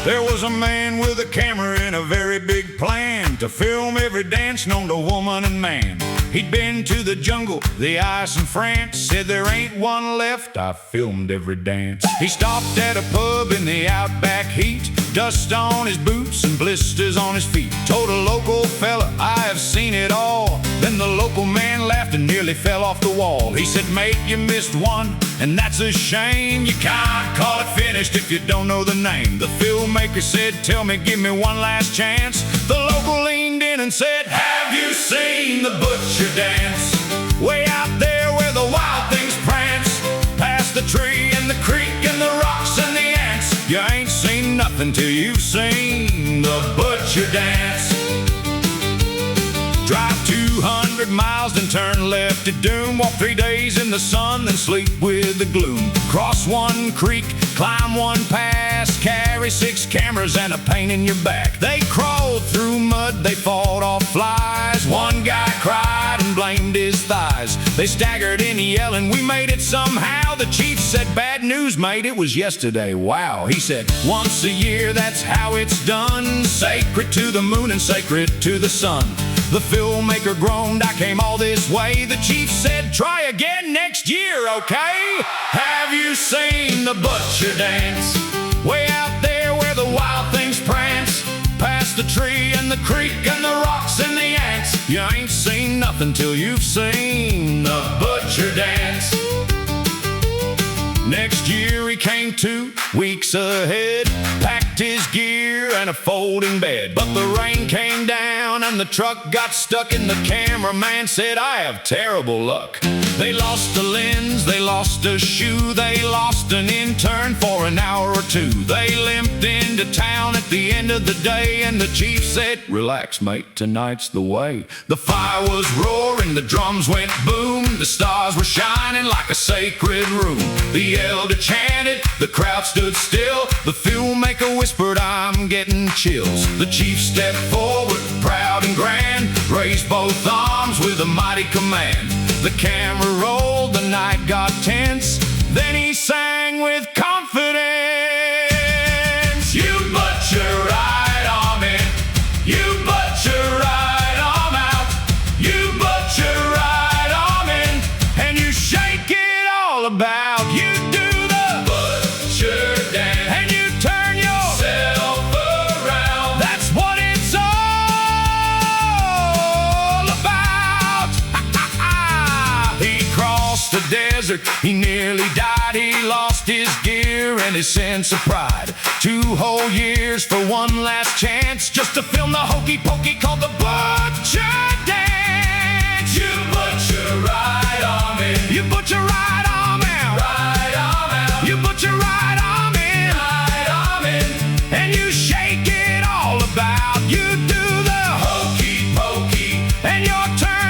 There was a man with a camera and a very big plan to film every dance known to woman and man. He'd been to the jungle, the ice and France, said there ain't one left, I filmed every dance. He stopped at a pub in the Outback heat, dust on his boots and blisters on his feet. Told a local fella, I have seen it all. Then the local man laughed and nearly fell off the wall. He said, mate, you missed one, and that's a shame. You can't call it finished if you don't know the name. The filmmaker said, tell me, give me one last chance. The local leaned in and said, have you seen the butcher dance? Way out there where the wild things prance, past the tree and the creek and the rocks and the ants. You ain't seen nothing till you've seen the butcher dance. Drive 200 miles, then turn left at Doom. Walk 3 days in the sun, then sleep with the gloom. Cross one creek, climb one pass, carry 6 cameras and a pain in your back. They crawled through mud, they fought off flies. One guy cried and blamed his thighs. They staggered in yelling, we made it somehow. The chief said, bad news, mate, it was yesterday. Wow, he said, once a year, that's how it's done. Sacred to the moon and sacred to the sun. The filmmaker groaned, I came all this way. The chief said, try again next year, okay? Have you seen the butcher dance? Way out there where the wild things prance, past the tree and the creek and the rocks and the ants. You ain't seen nothing till you've seen the butcher dance. Next year he came 2 weeks ahead, packed his gear and a folding bed. But the rain came down and the truck got stuck, and the cameraman said, I have terrible luck. They lost a lens, they lost a shoe, they lost an intern for an hour or 2. They limped into town at the end of the day, and the chief said, relax mate, tonight's the way. The fire was roaring, the drums went boom, the stars were shining like a sacred room. The elder chanted, the crowd stood still, the filmmaker whispered, I'm getting chills. The chief stepped forward, proud and grand, raised both arms with a mighty command. The camera rolled, the night got tense, then he sang with confidence. You butcher right arm in, you butcher right arm out, you butcher right arm in, and you shake it all about. You do the butcher dance, and you turn yourself around. That's what it's all about. He crossed the desert, he nearly died. He lost his gear and his sense of pride. 2 whole years for one last chance, just to film the hokey pokey called the butcher dance. You butcher right arm in, you butcher right arm out, right arm out, you butcher right arm in, right arm in, and you shake it all about. You do the hokey pokey, and your turn